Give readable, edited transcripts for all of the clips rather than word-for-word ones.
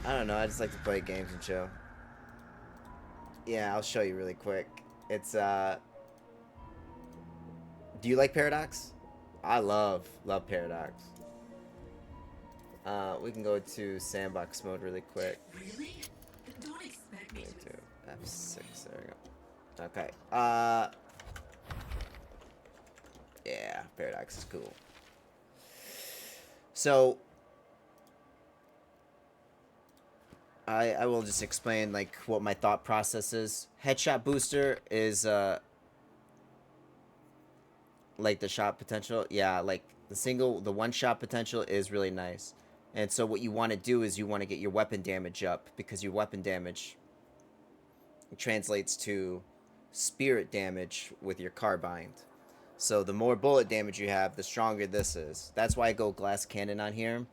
I don't know. I just like to play games and chill. Yeah, I'll show you really quick. It's Do you like Paradox? I love Paradox. We can go to sandbox mode really quick. Really? Don't expect me Go to. to F6. There we go. Okay. Yeah, Paradox is cool. So I will just explain like what my thought process is. Headshot booster is like the shot potential. Yeah, like the one shot potential is really nice. And so what you want to do is you want to get your weapon damage up because your weapon damage translates to spirit damage with your carbine. So the more bullet damage you have, the stronger this is. That's why I go glass cannon on here.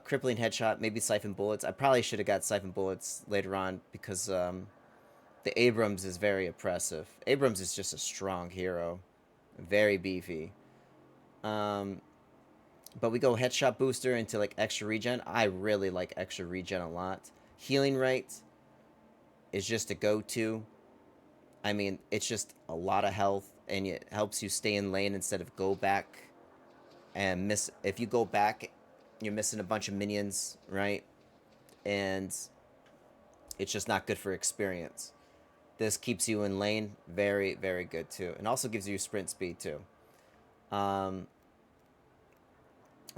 Crippling headshot, maybe siphon bullets. I probably should have got siphon bullets later on because the Abrams is very oppressive. Abrams is just a strong hero, very beefy. Um, but we go headshot booster into like extra regen. I really like extra regen a lot. Healing rate is just a go-to. I mean, it's just a lot of health, and it helps you stay in lane instead of go back and miss. If you go back, you're missing a bunch of minions, right? And it's just not good for experience. This keeps you in lane, very, very good too, and also gives you sprint speed too. Um,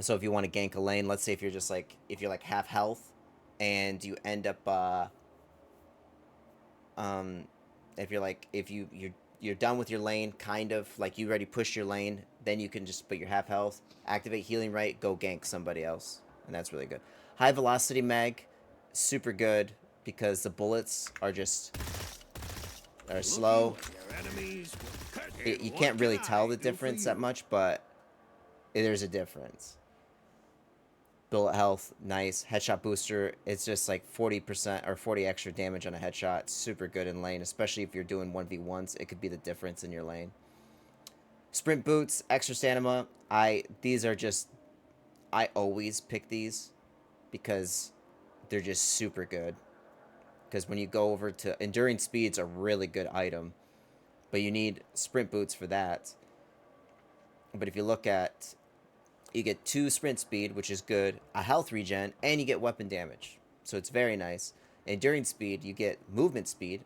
so if you want to gank a lane, let's say if you're like half health, and you end up um, if you're done with your lane, kind of like you already pushed your lane, then you can just put your half health, activate healing right, go gank somebody else, and that's really good. High velocity mag, super good because the bullets are slow. You can't really tell the difference that much, but there's a difference. Bullet health, nice. Headshot booster, it's just like 40% or 40 extra damage on a headshot. Super good in lane, especially if you're doing 1v1s. It could be the difference in your lane. Sprint boots, extra stamina. These are just I always pick these because they're just super good. Because when you go over to enduring speed's a really good item, but you need sprint boots for that. But if you look at you get 2 sprint speed, which is good, a health regen, and you get weapon damage. So it's very nice. Enduring speed, you get movement speed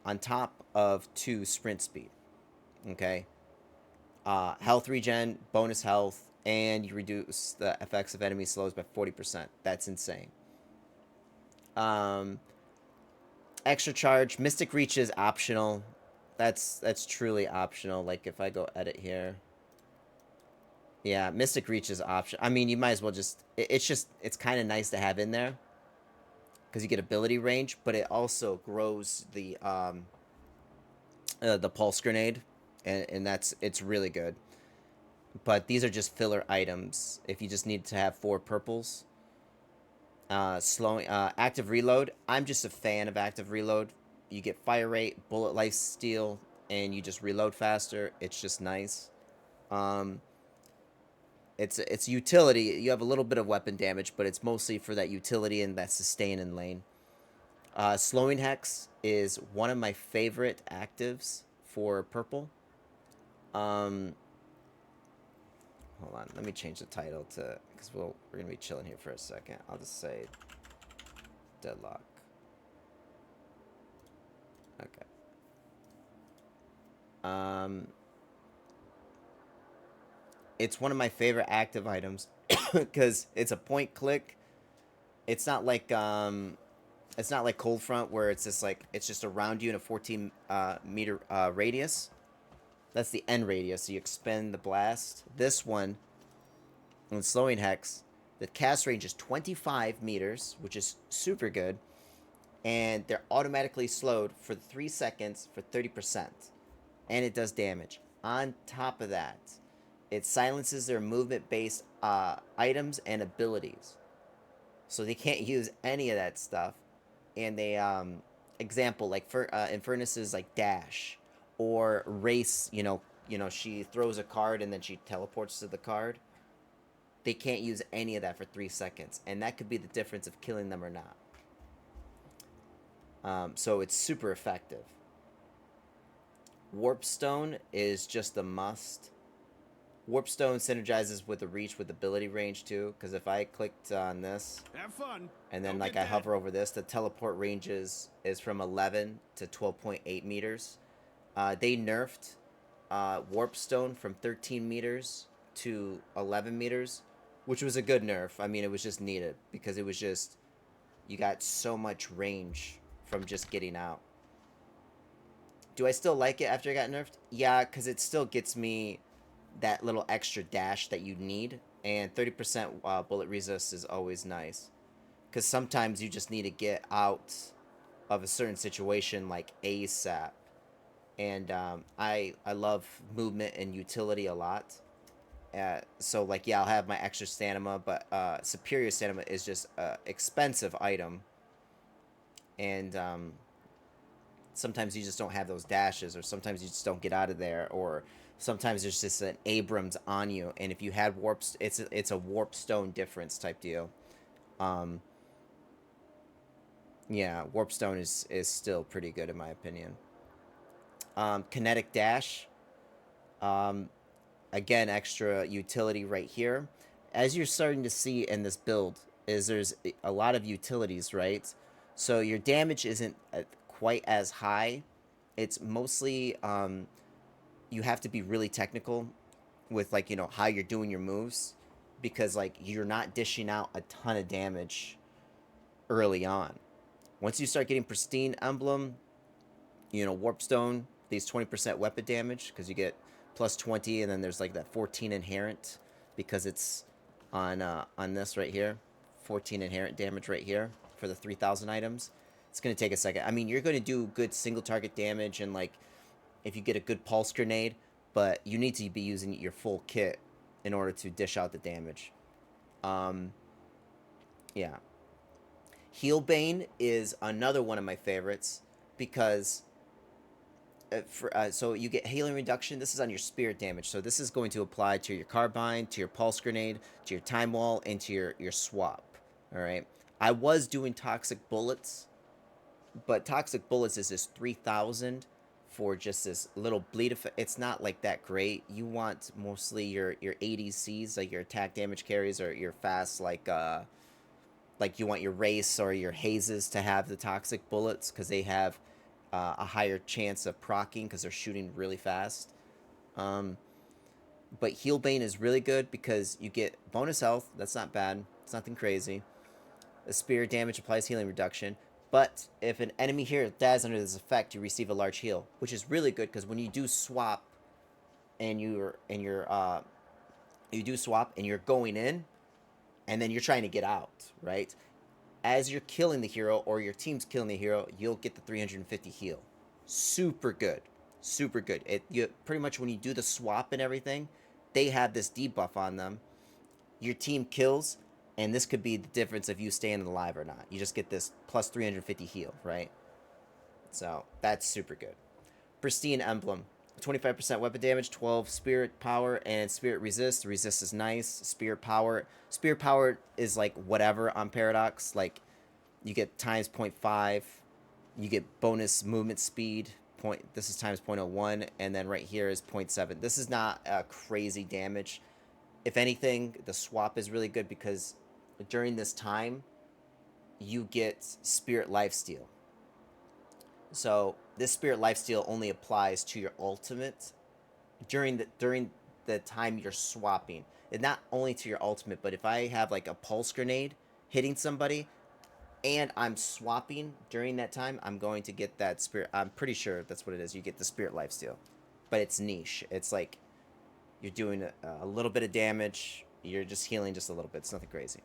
on top of 2 sprint speed. Okay? Health regen, bonus health, and you reduce the effects of enemy slows by 40%. That's insane. Um, Extra charge, Mystic Reach is optional. That's truly optional. Like if I go edit here, yeah, Mystic Reach is option. I mean, you might as well it's kind of nice to have in there because you get ability range, but it also grows the pulse grenade, and it's really good. But these are just filler items. If you just need to have 4 purples, slowing active reload. I'm just a fan of active reload. You get fire rate, bullet life steal, and you just reload faster. It's just nice. Um, it's utility. You have a little bit of weapon damage, but it's mostly for that utility and that sustain in lane. Slowing Hex is one of my favorite actives for purple. Um, Hold on, let me change the title to because we're gonna be chilling here for a second. I'll just say Deadlock. Okay. Um, it's one of my favorite active items because it's a point click. It's not like it's not like Cold Front where it's just around you in a 14 meter radius. That's the end radius. So you expend the blast. This one, when slowing Hex, the cast range is 25 meters, which is super good, and they're automatically slowed for 3 seconds for 30%, and it does damage. On top of that, it silences their movement-based items and abilities, so they can't use any of that stuff. And they example like for Infernus's like dash or race. She throws a card and then she teleports to the card. They can't use any of that for 3 seconds, and that could be the difference of killing them or not. So it's super effective. Warpstone is just a must. Warpstone synergizes with the reach with ability range too, because if I clicked on this, Have fun. and then Don't like get I dead. hover over this, the teleport ranges is from 11 to 12.8 meters. They nerfed Warpstone from 13 meters to 11 meters, which was a good nerf. I mean, it was just needed because it was just, you got so much range from just getting out. Do I still like it after it got nerfed? Yeah, because it still gets me that little extra dash that you need, and 30% bullet resist is always nice. Because sometimes you just need to get out of a certain situation like ASAP. And I love movement and utility a lot. So like yeah, I'll have my extra stamina, but superior stamina is just an expensive item, and sometimes you just don't have those dashes, or sometimes you just don't get out of there, or sometimes there's just an Abrams on you, and if you had warps, it's a warp stone difference type deal. Um, yeah, warpstone is still pretty good in my opinion. Kinetic dash, um, again, extra utility right here. As you're starting to see in this build, is there's a lot of utilities, right? So your damage isn't quite as high. It's mostly you have to be really technical with like how you're doing your moves, because like you're not dishing out a ton of damage early on. Once you start getting pristine emblem, warpstone, these 20% weapon damage because you get plus 20, and then there's like that 14 inherent because it's on this right here, 14 inherent damage right here for the 3,000 items. It's gonna take a second. I mean, you're gonna do good single target damage, and like if you get a good pulse grenade, but you need to be using your full kit in order to dish out the damage. Um, yeah. Healbane is another one of my favorites because so you get healing reduction. This is on your spirit damage, so this is going to apply to your carbine, to your pulse grenade, to your time wall, and to your swap. All right. I was doing toxic bullets, but toxic bullets is just 3,000 for just this little bleed effect. It's not like that great. You want mostly your ADCs, like your attack damage carries, or your fast like you want your race or your hazes to have the toxic bullets because they have a higher chance of proccing because they're shooting really fast. Um, but Healbane is really good because you get bonus health. That's not bad. It's nothing crazy. The spear damage applies healing reduction. But if an enemy here dies under this effect, you receive a large heal, which is really good because when you do swap and you do swap and you're going in, and then you're trying to get out, right? As you're killing the hero or your team's killing the hero, you'll get the 350 heal. Super good. Super good. You pretty much when you do the swap and everything, they have this debuff on them. Your team kills, and this could be the difference of you staying alive or not. You just get this plus 350 heal, right? So that's super good. Pristine Emblem. 25% weapon damage, 12 spirit power, and spirit resist. Resist is nice. Spirit power. Spirit power is like whatever on Paradox. Like you get times 0.5. You get bonus movement speed. This is times 0.01, and then right here is 0.7. This is not a crazy damage. If anything, the swap is really good because during this time, you get Spirit Lifesteal. So this Spirit Lifesteal only applies to your ultimate during the time you're swapping. And not only to your ultimate, but if I have like a pulse grenade hitting somebody and I'm swapping during that time, I'm going to get that spirit. I'm pretty sure that's what it is. You get the Spirit Lifesteal. But it's niche. It's like you're doing a little bit of damage. You're just healing just a little bit. It's nothing crazy.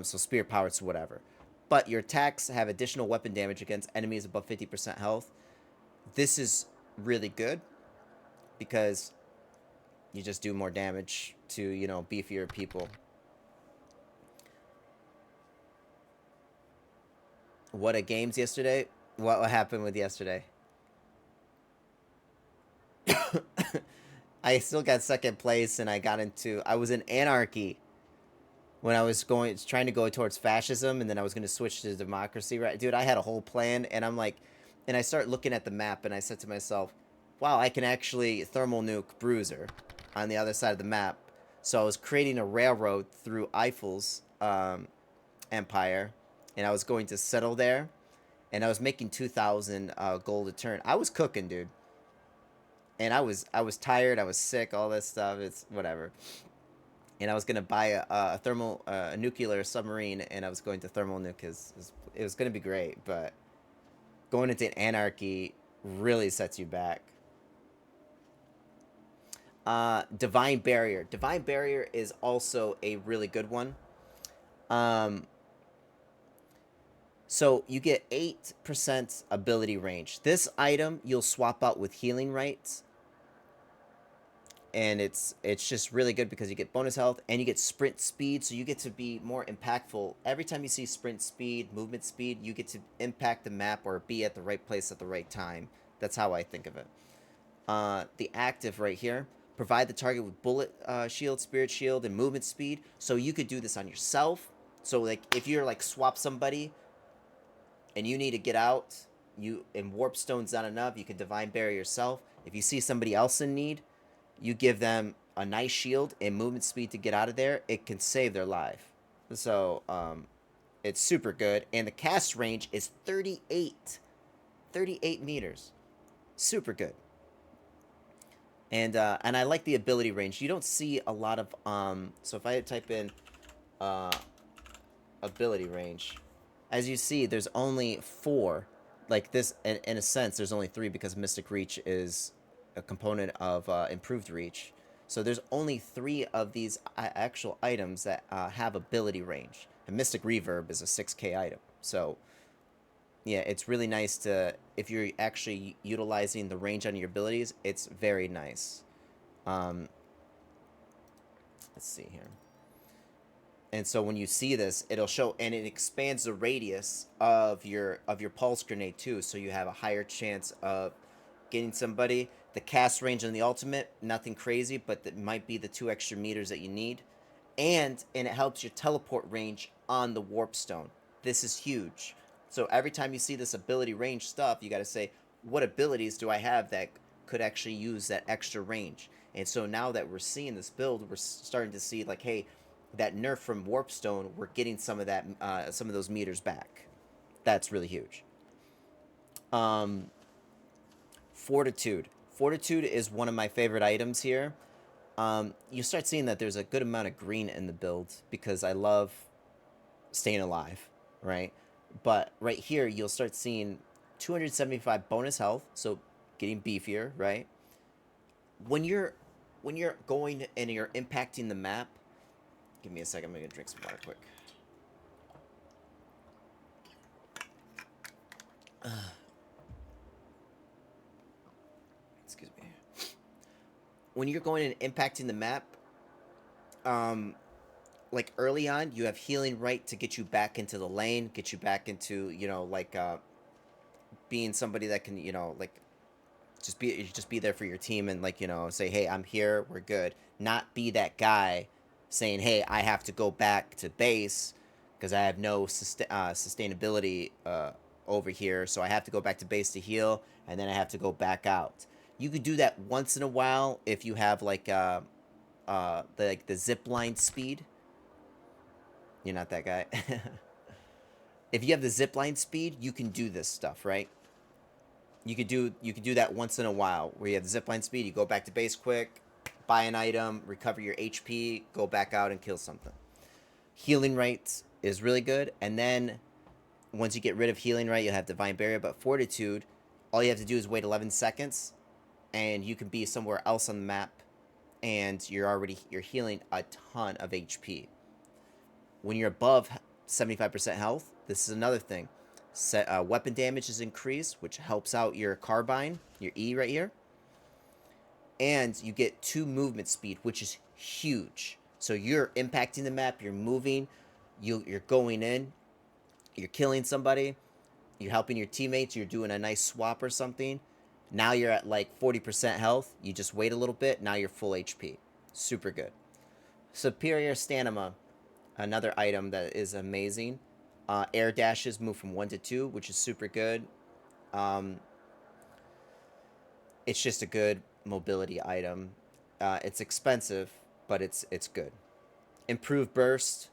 So Spirit Power, it's whatever. But your attacks have additional weapon damage against enemies above 50% health. This is really good because you just do more damage to, beefier people. What a games yesterday? What happened with yesterday? I still got second place, and I was in Anarchy when I was trying to go towards fascism, and then I was going to switch to democracy. Right, dude, I had a whole plan, and I'm like, and I start looking at the map, and I said to myself, wow, I can actually thermal nuke Bruiser on the other side of the map. So I was creating a railroad through Eiffel's empire, and I was going to settle there, and I was making 2,000 gold a turn. I was cooking, dude, and I was tired, I was sick, all this stuff. It's whatever. And I was gonna buy a nuclear submarine, and I was going to thermal nuke it was gonna be great, but going into Anarchy really sets you back. Divine Barrier. Divine Barrier is also a really good one. Um, so you get 8% ability range. This item you'll swap out with healing rights, and it's just really good because you get bonus health and you get sprint speed, so you get to be more impactful. Every time you see sprint speed, movement speed, you get to impact the map or be at the right place at the right time. That's how I think of it. The active right here, provide the target with bullet shield, spirit shield, and movement speed. So you could do this on yourself. So like if you're like swap somebody and you need to get out, you and warp stone's not enough, you can divine barrier yourself. If you see somebody else in need, you give them a nice shield and movement speed to get out of there. It can save their life. So it's super good, and the cast range is 38 meters. Super good. And I like the ability range. You don't see a lot of so if I type in uh, ability range, as you see, there's only 4. Like this, in a sense, there's only 3 because Mystic Reach is a component of Improved Reach. So there's only 3 of these actual items that have ability range. And Mystic Reverb is a 6K item. So yeah, it's really nice to, if you're actually utilizing the range on your abilities, it's very nice. Um, let's see here. And so when you see this, it'll show, and it expands the radius of your pulse grenade too, so you have a higher chance of getting somebody. The cast range on the ultimate, nothing crazy, but that might be the 2 extra meters that you need. And it helps your teleport range on the warp stone. This is huge. So every time you see this ability range stuff, you got to say, what abilities do I have that could actually use that extra range? And so now that we're seeing this build, we're starting to see like, hey, that nerf from Warpstone, we're getting some of that, some of those meters back. That's really huge. Um, Fortitude. Fortitude is one of my favorite items here. You start seeing that there's a good amount of green in the build because I love staying alive, right? But right here, you'll start seeing 275 bonus health, so getting beefier, right? When you're going and you're impacting the map, give me a second. I'm gonna drink some water quick. Excuse me. When you're going and impacting the map, um, like early on, you have healing right to get you back into the lane, get you back into like being somebody that can like just be there for your team and like say, hey, I'm here, we're good. Not be that guy saying, hey, I have to go back to base because I have no sustainability over here, so I have to go back to base to heal, and then I have to go back out. You could do that once in a while if you have like the zip line speed. You're not that guy. If you have the zip line speed, you can do this stuff, right? You could do that once in a while where you have the zipline speed. You go back to base quick, buy an item, recover your HP, go back out and kill something. Healing rates is really good, and then once you get rid of healing right, you'll have divine barrier. But fortitude, all you have to do is wait 11 seconds, and you can be somewhere else on the map, and you're healing a ton of HP. When you're above 75% health, this is another thing. Weapon damage is increased, which helps out your carbine, your E right here. And you get 2 movement speed, which is huge. So you're impacting the map, you're moving, you're going in, you're killing somebody, you're helping your teammates, you're doing a nice swap or something. Now you're at like 40% health. You just wait a little bit. Now you're full HP. Super good. Superior Stamina, another item that is amazing. Air dashes move from 1 to 2, which is super good. It's just a good mobility item. It's expensive, but it's good. Improved burst.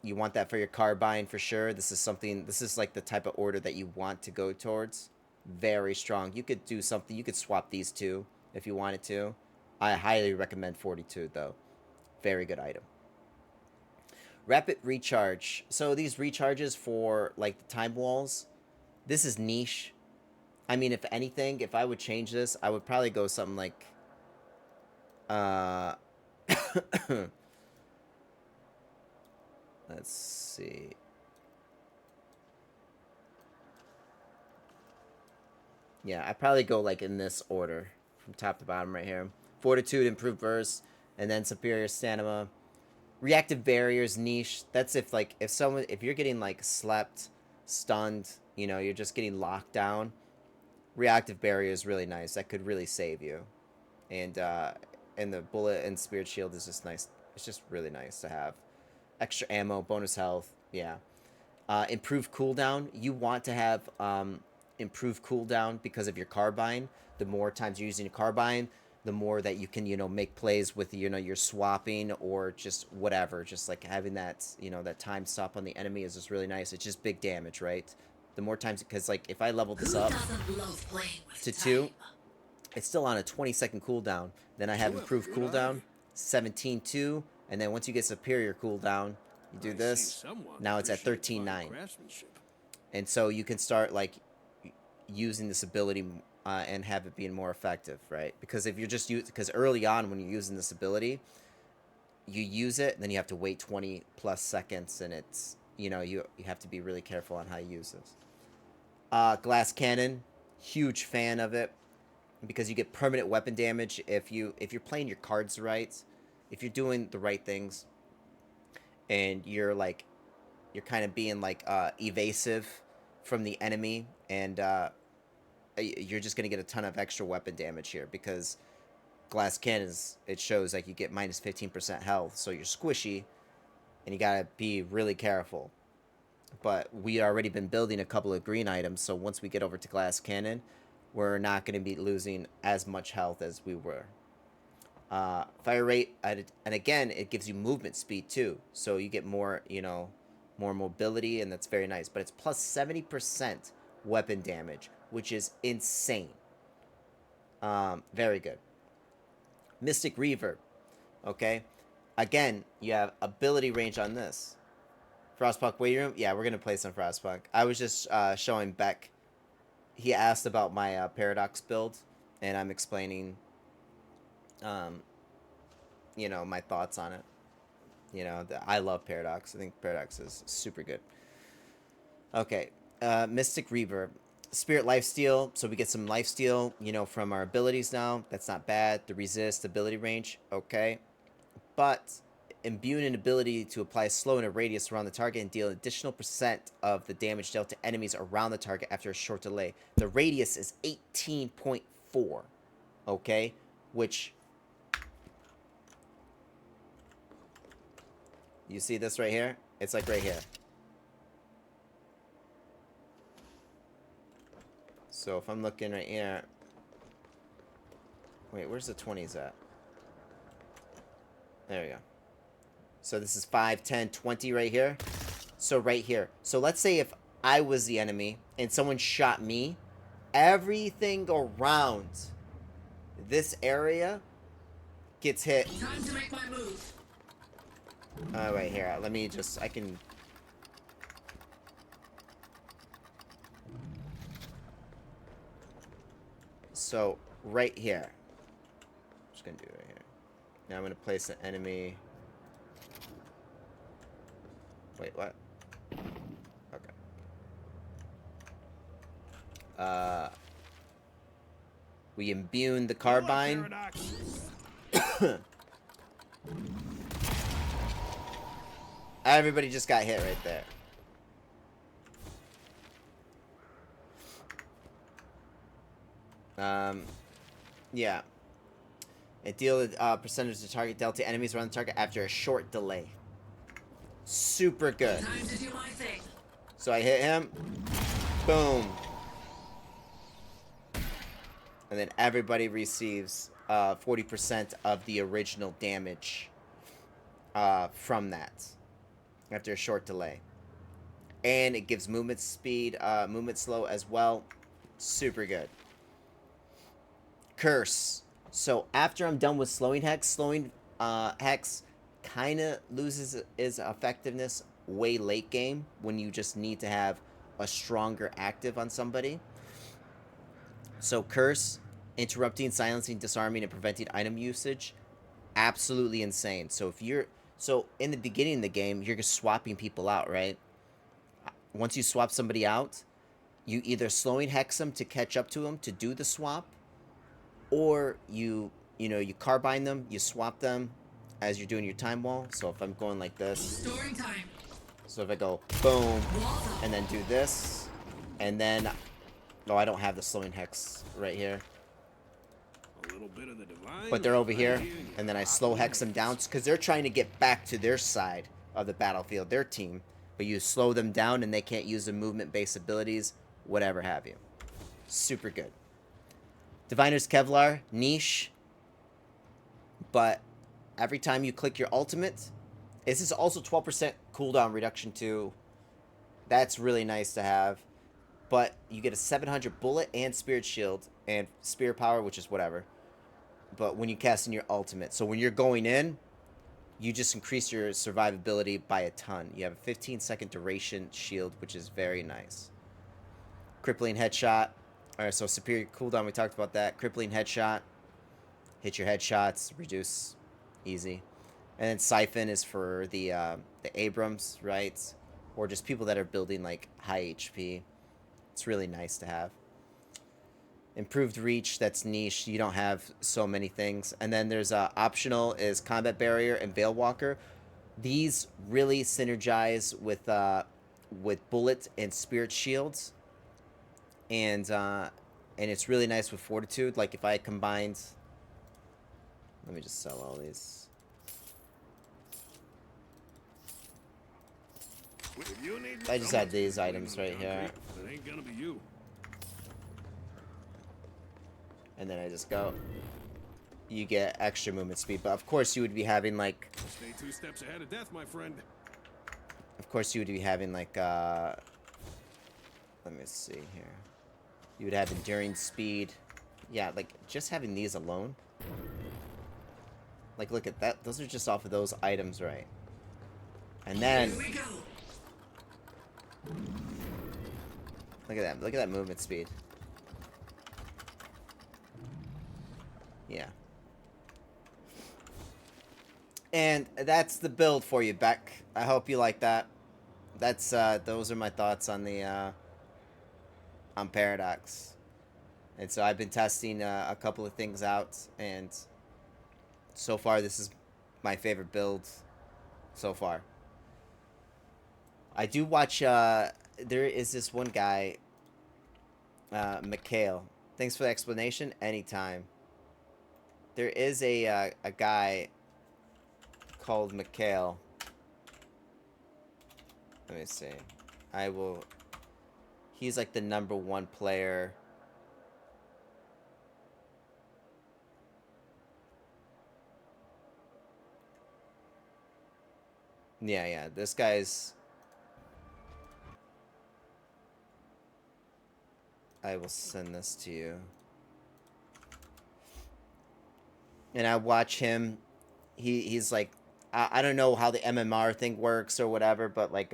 You want that for your carbine for sure. This is like the type of order that you want to go towards. Very strong. You could do something. You could swap these two if you wanted to. I highly recommend 42 though. Very good item. Rapid recharge. So these recharges for like the time walls, this is niche. I mean, if anything, if I would change this, I would probably go something like let's see. Yeah, I'd probably go like in this order from top to bottom right here. Fortitude, improved burst, and then superior stamina. Reactive barriers, niche. That's if you're getting like slept, stunned, you're just getting locked down. Reactive barrier is really nice. That could really save you. And the bullet and spirit shield is just nice. It's just really nice to have. Extra ammo, bonus health. Yeah. Improved cooldown. You want to have improved cooldown because of your carbine. The more times you're using a carbine, the more that you can, make plays with, your swapping or just whatever. Just like having that, that time stop on the enemy is just really nice. It's just big damage, right? The more times, because like if I level this up to 2, it's still on a 20-second cooldown. Then I have improved cooldown, 17-2, and then once you get superior cooldown, you do this. Now it's at 13-9. And so you can start like using this ability and have it being more effective, right? Because if you're just because early on when you're using this ability, you use it, and then you have to wait 20 plus seconds, and it's you have to be really careful on how you use this. Glass cannon, huge fan of it because you get permanent weapon damage if you're playing your cards right, if you're doing the right things, and you're kind of being like evasive from the enemy, and you're just gonna get a ton of extra weapon damage here because glass cannons, it shows like you get minus 15% health, so you're squishy, and you gotta be really careful. But we already been building a couple of green items, so once we get over to glass cannon, we're not going to be losing as much health as we were. Fire rate, and again, it gives you movement speed too, so you get more, more mobility, and that's very nice. But it's plus 70% weapon damage, which is insane. Very good. Mystic Reverb, okay? Again, you have ability range on this. Frostpunk waiting room? Yeah, we're going to play some Frostpunk. I was just showing Beck. He asked about my Paradox build, and I'm explaining, my thoughts on it. I love Paradox. I think Paradox is super good. Okay, Mystic Reverb. Spirit Lifesteal, so we get some lifesteal, from our abilities now. That's not bad. The resist ability range, okay. But imbuing an ability to apply slow in a radius around the target and deal an additional % of the damage dealt to enemies around the target after a short delay. The radius is 18.4, okay? Which, you see this right here? It's like right here. So if I'm looking right here, wait, where's the 20s at? There we go. So this is 5, 10, 20 right here. So right here. So let's say if I was the enemy and someone shot me, everything around this area gets hit. Time to make my move. Right here. Let me just, I can... So right here. I'm just going to do it right here. Now I'm going to place an enemy... Wait, what? Okay. We imbue the carbine. Everybody just got hit right there. Um, yeah. It deal percentage to target delta enemies around the target after a short delay. Super good. Time to do my thing. So I hit him. Boom. And then everybody receives 40% of the original damage from that after a short delay. And it gives movement speed, movement slow as well. Super good. Curse. So after I'm done with slowing hex kind of loses its effectiveness way late game when you just need to have a stronger active on somebody. So curse, interrupting, silencing, disarming, and preventing item usage, absolutely insane. So in the beginning of the game, you're just swapping people out, right? Once you swap somebody out, you either slowing hex them to catch up to them to do the swap, or you carbine them, you swap them as you're doing your time wall. So if I'm going like this, Storing time. so if I go boom Walls up. and then do this, and then I don't have the slowing hex right here, A little bit of the divine. but they're over here, right and then I slow hex them down because they're trying to get back to their side of the battlefield, their team. But you slow them down and they can't use the movement-based abilities, whatever have you. Super good. Diviner's Kevlar, niche, but every time you click your ultimate, this is also 12% cooldown reduction too. That's really nice to have. But you get a 700 bullet and spirit shield and spear power, which is whatever. But when you cast in your ultimate, so when you're going in, you just increase your survivability by a ton. You have a 15-second duration shield, which is very nice. Crippling headshot. Alright, so superior cooldown, we talked about that. Crippling headshot. Hit your headshots, reduce, easy. And then Siphon is for the Abrams, right? Or just people that are building like high HP. It's really nice to have. Improved reach, that's niche. You don't have so many things. And then there's optional is Combat Barrier and Veil Walker. These really synergize with Bullet and Spirit Shields. And it's really nice with Fortitude. Like if I combined... Let me just sell all these. If you need I just had these items right here. It ain't gonna be you. And then I just go. You get extra movement speed. But of course you would be having like... Stay 2 steps ahead of death, my friend. Of course you would be having like... Let me see here. You would have enduring speed. Yeah, like just having these alone. Like look at that. Those are just off of those items, right? And then... Here we go. Look at that. Look at that movement speed. Yeah. And that's the build for you, Beck. I hope you like that. That's those are my thoughts on the on Paradox. And so I've been testing a couple of things out, and so far this is my favorite build so far. I do watch there is this one guy Mikhail. Thanks for the explanation. Anytime. There is a guy called Mikhail. Let me see. I will... He's like the #1 player. Yeah. This guy's... I will send this to you. And I watch him. He's like... I don't know how the MMR thing works or whatever, but like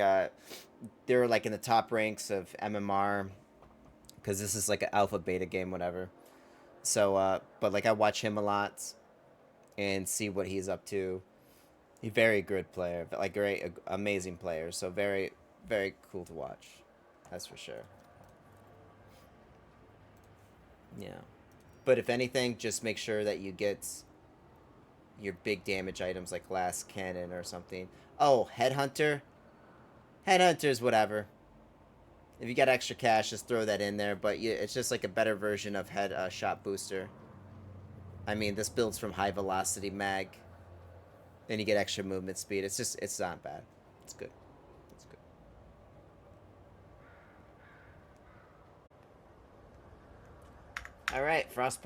they're like in the top ranks of MMR because this is like an alpha beta game, whatever. So but like I watch him a lot and see what he's up to. He's a very good player, like great, amazing player. So very, very cool to watch. That's for sure. Yeah, but if anything, just make sure that you get your big damage items like Glass Cannon or something. Oh, Headhunter. Headhunter's whatever. If you got extra cash, just throw that in there. But yeah, it's just like a better version of head shot booster. I mean, this builds from high velocity mag. Then you get extra movement speed. It's not bad. It's good. It's good. All right, Frostpunk.